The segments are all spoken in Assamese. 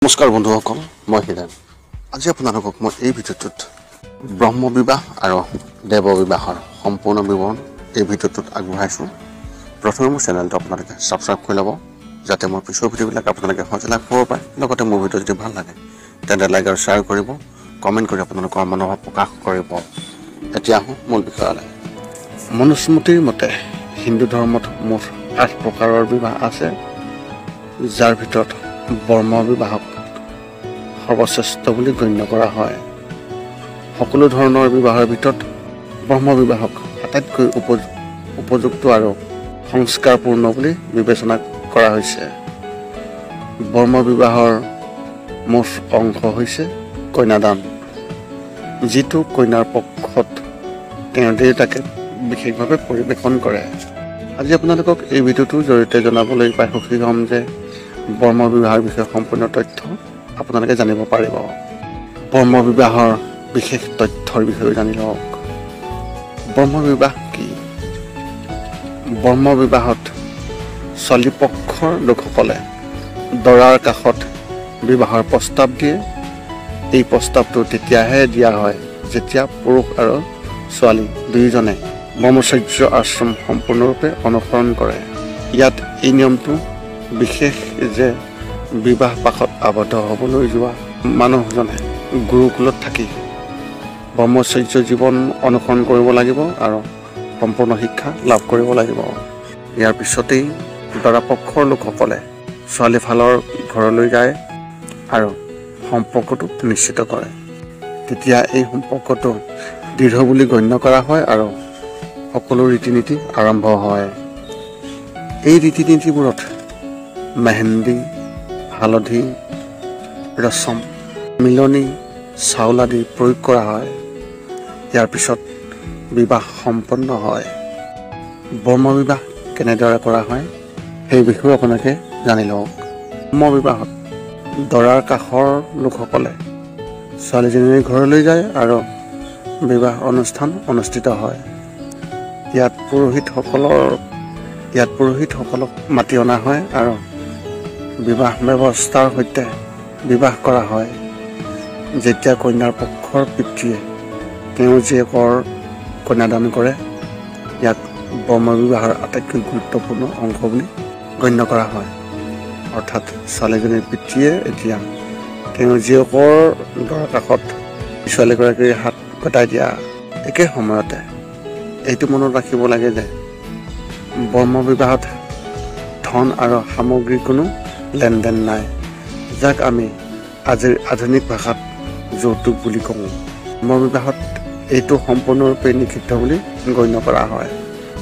নমস্কাৰ বন্ধুসকল, মই হিৰেণ। আজি আপোনালোকক মই এই ভিডিঅ'টোত ব্ৰহ্ম বিবাহ আৰু দেৱ বিবাহৰ সম্পূৰ্ণ বিৱৰণ এই ভিডিঅ'টোত আগবঢ়াইছোঁ। প্ৰথমে মোৰ চেনেলটো আপোনালোকে ছাবস্ক্ৰাইব কৰি ল'ব, যাতে মোৰ পিছৰ ভিডিঅ'বিলাক আপোনালোকে সহজে লাভ কৰিব পাৰে। লগতে মোৰ ভিডিঅ' যদি ভাল লাগে তেন্তে লাইক আৰু শ্বেয়াৰ কৰিব, কমেণ্ট কৰি আপোনালোকৰ মনোভাৱ প্ৰকাশ কৰিব। এতিয়া আহোঁ মূল বিষয়লৈ। মনুস্মৃতিৰ মতে হিন্দু ধৰ্মত মুঠ 8 প্ৰকাৰৰ বিবাহ আছে, যাৰ ভিতৰত ব্ৰহ্ম বিবাহক সৰ্বশ্ৰেষ্ঠ বুলি গণ্য কৰা হয়। সকলো ধৰণৰ বিবাহৰ ভিতৰত ব্ৰহ্ম বিবাহক আটাইতকৈ উপযুক্ত আৰু সংস্কাৰপূৰ্ণ বুলি বিবেচনা কৰা হৈছে। ব্ৰহ্ম বিবাহৰ মুঠ অংশ হৈছে কন্যাদান, যিটো কন্যাৰ পক্ষত তেওঁৰ দেউতাকে বিশেষভাৱে পৰিৱেশন কৰে। আজি আপোনালোকক এই ভিডিঅ'টোৰ জৰিয়তে জনাবলৈ পাই সুখী হ'ম যে ব্ৰহ্ম বিবাহৰ বিষয়ে সম্পূৰ্ণ তথ্য আপোনালোকে জানিব পাৰিব। ব্ৰহ্ম বিবাহৰ বিশেষ তথ্যৰ বিষয়ে জানি লওক। ব্ৰহ্ম বিবাহ কি? ব্ৰহ্ম বিবাহত ছোৱালী পক্ষৰ লোকসকলে দৰাৰ কাষত বিবাহৰ প্ৰস্তাৱ দিয়ে। এই প্ৰস্তাৱটো তেতিয়াহে দিয়া হয় যেতিয়া পুৰুষ আৰু ছোৱালী দুয়োজনে ব্ৰহ্মচৰ্য আশ্ৰম সম্পূৰ্ণৰূপে অনুসৰণ কৰে। ইয়াত এই নিয়মটো বিশেষ যে বিবাহ পাশত আবদ্ধ হ'বলৈ যোৱা মানুহজনে গুৰুকুলত থাকি ব্ৰহ্মচৰ্য জীৱন অনুসৰণ কৰিব লাগিব আৰু সম্পূৰ্ণ শিক্ষা লাভ কৰিব লাগিব। ইয়াৰ পিছতেই দৰা পক্ষৰ লোকসকলে ছোৱালী ফালৰ ঘৰলৈ যায় আৰু সম্পৰ্কটো নিশ্চিত কৰে। তেতিয়া এই সম্পৰ্কটো দৃঢ় বুলি গণ্য কৰা হয় আৰু সকলো ৰীতি নীতি আৰম্ভ হয়। এই ৰীতি নীতিবোৰত মেহেন্দি, হালধি, ৰচম, মিলনি, চাউল আদি প্ৰয়োগ কৰা হয়। ইয়াৰ পিছত বিবাহ সম্পন্ন হয়। ব্ৰহ্ম বিবাহ কেনেদৰে কৰা হয় সেই বিষয়ে আপোনালোকে জানি লওক। ব্ৰহ্ম বিবাহত দৰাৰ কাষৰ লোকসকলে ছোৱালীজনীৰ ঘৰলৈ যায় আৰু বিবাহ অনুষ্ঠান অনুষ্ঠিত হয়। ইয়াত পুৰোহিতসকলক মাতি অনা হয় আৰু বিবাহ ব্যৱস্থাৰ সৈতে বিবাহ কৰা হয়। যেতিয়া কন্যাৰ পক্ষৰ পিতৃয়ে তেওঁৰ জীয়েকৰ কন্যাদান কৰে, ইয়াক ব্ৰহ্ম বিবাহৰ আটাইতকৈ গুৰুত্বপূৰ্ণ অংশ বুলি গণ্য কৰা হয়। অৰ্থাৎ ছোৱালীজনীৰ পিতৃয়ে এতিয়া তেওঁৰ জীয়েকৰ দৰাৰ কাষত ছোৱালীগৰাকীৰ হাত কটাই দিয়া। একে সময়তে এইটো মনত ৰাখিব লাগে যে ব্ৰহ্ম বিবাহত ধন আৰু সামগ্ৰীৰ কোনো লেনদেন নাই, যাক আমি আজিৰ আধুনিক ভাষাত যৌতুক বুলি কওঁ। ব্ৰহ্ম বিবাহত এইটো সম্পূৰ্ণৰূপে নিষিদ্ধ বুলি গণ্য কৰা হয়।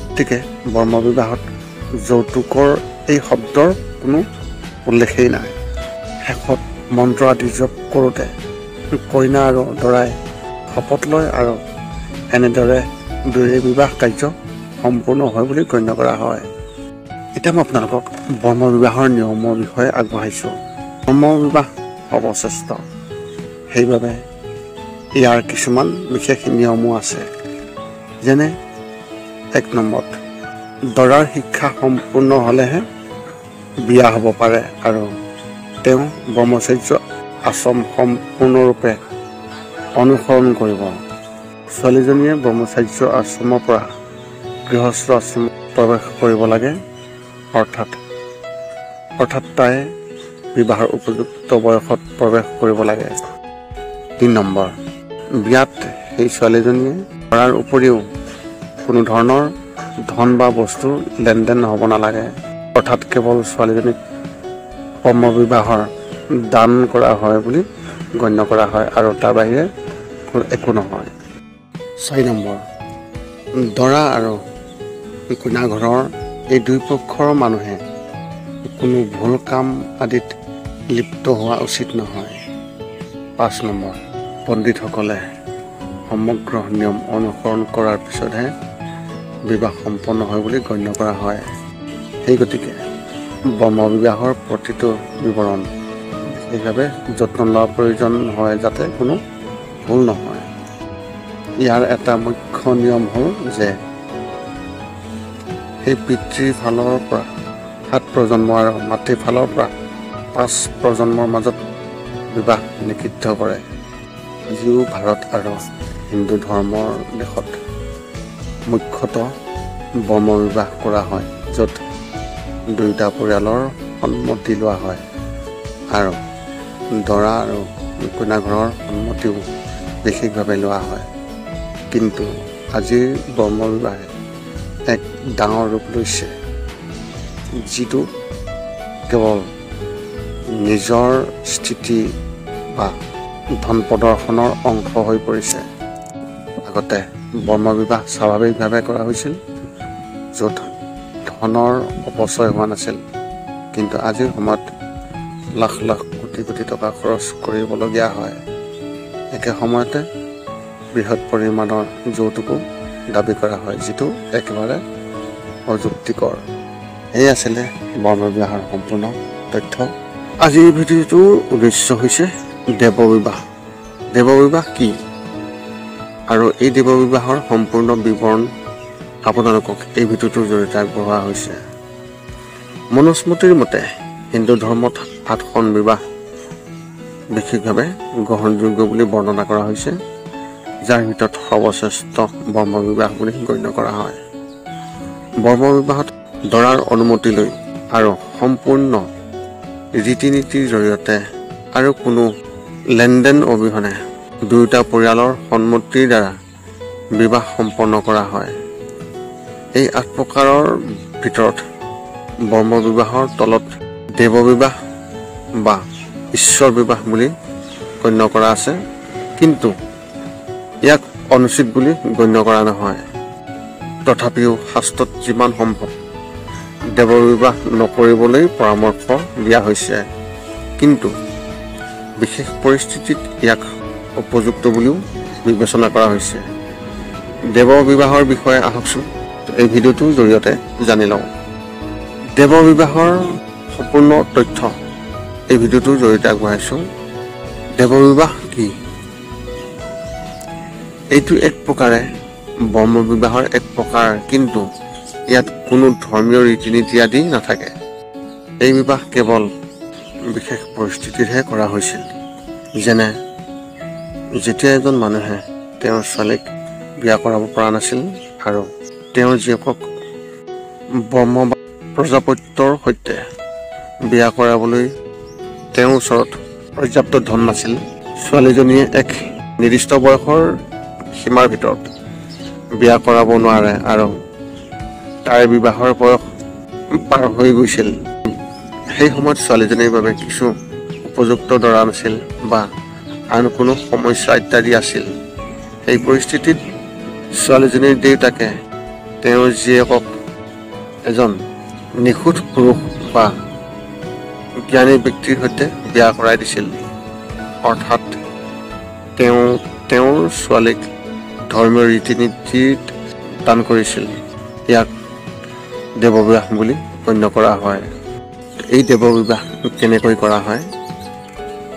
গতিকে ব্ৰহ্ম বিবাহত যৌতুকৰ এই শব্দৰ কোনো উল্লেখেই নাই। শেষত মন্ত্ৰ আদি জপ কৰোঁতে কইনা আৰু দৰাই শপত লয় আৰু এনেদৰে দুয়োৰে বিবাহ কাৰ্য সম্পূৰ্ণ হয় বুলি গণ্য কৰা হয়। এতিয়া মই আপোনালোকক ব্ৰহ্ম বিবাহৰ নিয়মৰ বিষয়ে আগবঢ়াইছোঁ। ব্ৰহ্ম বিবাহ সৰ্বশ্ৰেষ্ঠ, সেইবাবে ইয়াৰ কিছুমান বিশেষ নিয়মো আছে। যেনে 1 নম্বৰত দৰাৰ শিক্ষা সম্পূৰ্ণ হ'লেহে বিয়া হ'ব পাৰে আৰু তেওঁ ব্ৰহ্মচৰ্য আশ্ৰম সম্পূৰ্ণৰূপে অনুসৰণ কৰিব। ছোৱালীজনীয়ে ব্ৰহ্মচৰ্য আশ্ৰমৰ পৰা গৃহস্থ আশ্ৰমত প্ৰৱেশ কৰিব লাগে, অৰ্থাৎ তাই বিবাহৰ উপযুক্ত বয়সত প্ৰৱেশ কৰিব লাগে। 3 নম্বৰ, বিয়াত সেই ছোৱালীজনীয়ে দৰাৰ উপৰিও কোনো ধৰণৰ ধন বা বস্তুৰ লেনদেন হ'ব নালাগে। অৰ্থাৎ কেৱল ছোৱালীজনীক ব্ৰহ্ম বিবাহৰ দান কৰা হয় বুলি গণ্য কৰা হয় আৰু তাৰ বাহিৰে একো নহয়। 4 নম্বৰ, দৰা আৰু কইনা ঘৰৰ এই দুই পক্ষৰ মানুহে কোনো ভুল কাম আদিত লিপ্ত হোৱা উচিত নহয়। 5 নম্বৰ, পণ্ডিতসকলে সমগ্ৰ নিয়ম অনুসৰণ কৰাৰ পিছতহে বিবাহ সম্পন্ন হয় বুলি গণ্য কৰা হয়। সেই গতিকে ব্ৰহ্ম বিবাহৰ প্ৰতিটো বিৱৰণ বিশেষভাৱে যত্ন লোৱাৰ প্ৰয়োজন হয়, যাতে কোনো ভুল নহয়। ইয়াৰ এটা মুখ্য নিয়ম হ'ল যে সেই পিতৃৰ ফালৰ পৰা 7 প্ৰজন্ম আৰু মাতৃৰ ফালৰ পৰা 5 প্ৰজন্মৰ মাজত বিবাহ নিষিদ্ধ কৰে। আজিও ভাৰত আৰু হিন্দু ধৰ্মৰ দেশত মুখ্যতঃ ব্ৰহ্ম বিবাহ কৰা হয়, য'ত দুয়োটা পৰিয়ালৰ সন্মতি লোৱা হয় আৰু দৰা আৰু কইনা ঘৰৰ সন্মতিও বিশেষভাৱে লোৱা হয়। কিন্তু আজিৰ ব্ৰহ্ম বিবাহে এক ডাঙৰ ৰূপ লৈছে, যিটো কেৱল নিজৰ স্থিতি বা ধন প্ৰদৰ্শনৰ অংশ হৈ পৰিছে। আগতে ব্ৰহ্ম বিবাহ স্বাভাৱিকভাৱে কৰা হৈছিল, য'ত ধনৰ অপচয় হোৱা নাছিল। কিন্তু আজিৰ সময়ত লাখ লাখ কোটি কোটি টকা খৰচ কৰিবলগীয়া হয়। একে সময়তে বৃহৎ পৰিমাণৰ যৌতুকো দাবী কৰা হয়, যিটো একেবাৰে অযুক্তিকৰ। এই আছিলে ব্ৰহ্ম বিবাহৰ সম্পূৰ্ণ তথ্য। আজিৰ ভিডিঅ'টোৰ উদ্দেশ্য হৈছে দেৱ বিবাহ। দেৱ বিবাহ কি আৰু এই দেৱ বিবাহৰ সম্পূৰ্ণ বিৱৰণ আপোনালোকক এই ভিডিঅ'টোৰ জৰিয়তে আগবঢ়োৱা হৈছে। মনুস্মৃতিৰ মতে হিন্দু ধৰ্মত 8খন বিবাহ বিশেষভাৱে গ্ৰহণযোগ্য বুলি বৰ্ণনা কৰা হৈছে, যাৰ ভিতৰত সৰ্বশ্ৰেষ্ঠ ব্ৰহ্ম বিবাহ বুলি গণ্য কৰা হয়। ব্ৰহ্ম বিবাহত দৰাৰ অনুমতি লৈ আৰু সম্পূৰ্ণ ৰীতি নীতিৰ জৰিয়তে আৰু কোনো লেনদেন অবিহনে দুয়োটা পৰিয়ালৰ সন্মতিৰ দ্বাৰা বিবাহ সম্পন্ন কৰা হয়। এই 8 প্ৰকাৰৰ ভিতৰত ব্ৰহ্ম বিবাহৰ তলত দেৱ বিবাহ বা ঈশ্বৰ বিবাহ বুলি গণ্য কৰা আছে, কিন্তু ইয়াক অনুচিত বুলি গণ্য কৰা নহয়। তথাপিও শাস্ত্ৰত যিমান সম্ভৱ দেৱ বিবাহ নকৰিবলৈ পৰামৰ্শ দিয়া হৈছে, কিন্তু বিশেষ পৰিস্থিতিত ইয়াক উপযুক্ত বুলিও বিবেচনা কৰা হৈছে। দেৱ বিবাহৰ বিষয়ে আহকচোন এই ভিডিঅ'টোৰ জৰিয়তে জানি লওঁ। দেৱ বিবাহৰ সম্পূৰ্ণ তথ্য এই ভিডিঅ'টোৰ জৰিয়তে আগবঢ়াইছোঁ। দেৱ বিবাহ কি? এইটো এক প্ৰকাৰে ব্ৰহ্ম বিবাহৰ এক প্ৰকাৰ, কিন্তু ইয়াত কোনো ধৰ্মীয় ৰীতি নীতি আদি নাথাকে। এই বিবাহ কেৱল বিশেষ পৰিস্থিতিতহে কৰা হৈছিল, যেনে যেতিয়া এজন মানুহে তেওঁৰ ছোৱালীক বিয়া কৰাব পৰা নাছিল আৰু তেওঁৰ জীয়েকক ব্ৰহ্ম বা প্ৰজাপত্যৰ সৈতে বিয়া কৰাবলৈ তেওঁৰ ওচৰত পৰ্যাপ্ত ধন নাছিল। ছোৱালীজনীয়ে এক নিৰ্দিষ্ট বয়সৰ সীমাৰ ভিতৰত বিয়া কৰাব নোৱাৰে আৰু তাইৰ বিবাহৰ বয়স পাৰ হৈ গৈছিল। সেই সময়ত ছোৱালীজনীৰ বাবে কিছু উপযুক্ত দৰা নাছিল বা আন কোনো সমস্যা ইত্যাদি আছিল। এই পৰিস্থিতিত ছোৱালীজনীৰ দেউতাকে তেওঁৰ জীয়েকক এজন নিখুঁত পুৰুষ বা জ্ঞানী ব্যক্তিৰ সৈতে বিয়া কৰাই দিছিল। অৰ্থাৎ তেওঁৰ ছোৱালীক ধৰ্মীয় ৰীতি নীতিত দান কৰিছিল। ইয়াক দেৱ বিবাহ বুলি গণ্য কৰা হয়। এই দেৱ বিবাহ কেনেকৈ কৰা হয়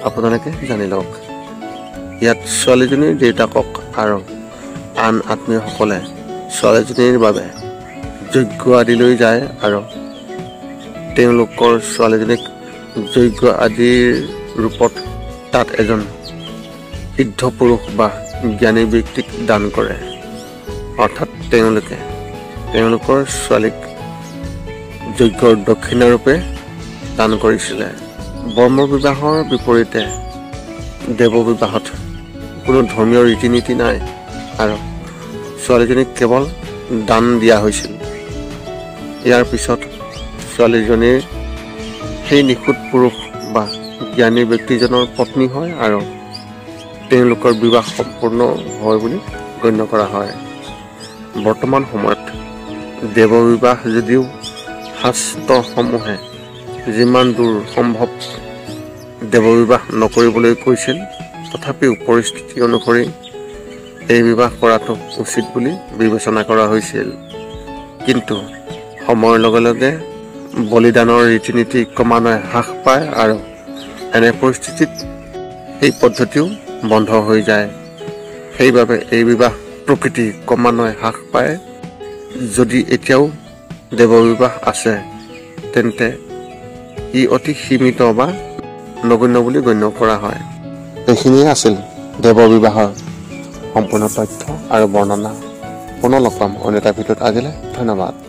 আপোনালোকে জানি লওক। ইয়াত ছোৱালীজনীৰ দেউতাকক আৰু আন আত্মীয়সকলে ছোৱালীজনীৰ বাবে যজ্ঞ আদি লৈ যায় আৰু তেওঁলোকৰ ছোৱালীজনীক যজ্ঞ আদিৰ ৰূপত তাত এজন সিদ্ধ পুৰুষ বা জ্ঞানী ব্যক্তিক দান কৰে। অৰ্থাৎ তেওঁলোকৰ ছোৱালীক যজ্ঞৰ দক্ষিণাৰূপে দান কৰিছিলে। ব্ৰহ্ম বিবাহৰ বিপৰীতে দেৱ বিবাহত কোনো ধৰ্মীয় ৰীতি নীতি নাই আৰু ছোৱালীজনীক কেৱল দান দিয়া হৈছিল। ইয়াৰ পিছত ছোৱালীজনীৰ সেই নিখুঁত পুৰুষ বা জ্ঞানী ব্যক্তিজনৰ পত্নী হয় আৰু তেওঁলোকৰ বিবাহ সম্পূৰ্ণ হয় বুলি গণ্য কৰা হয়। বৰ্তমান সময়ত দেৱ বিবাহ যদিও শাস্ত্ৰসমূহে যিমান দূৰ সম্ভৱ দেৱ বিবাহ নকৰিবলৈ কৈছিল, তথাপিও পৰিস্থিতি অনুসৰি এই বিবাহ কৰাটো উচিত বুলি বিবেচনা কৰা হৈছিল। কিন্তু সময়ৰ লগে লগে বলিদানৰ ৰীতি নীতি ক্ৰমান্বয়ে হ্ৰাস পায় আৰু এনে পৰিস্থিতিত এই পদ্ধতিও বন্ধ হৈ যায়। সেইবাবে এই বিবাহ প্ৰকৃতি ক্ৰমান্বয়ে হ্ৰাস পায়। যদি এতিয়াও দেৱ বিবাহ আছে তেন্তে ই অতি সীমিত বা নগণ্য বুলি গণ্য কৰা হয়। এইখিনিয়ে আছিল দেৱ বিবাহৰ সম্পূৰ্ণ তথ্য আৰু বৰ্ণনা। পুনৰ লগ পাম অন্য এটা ভিডিঅ'ত। আজিলৈ ধন্যবাদ।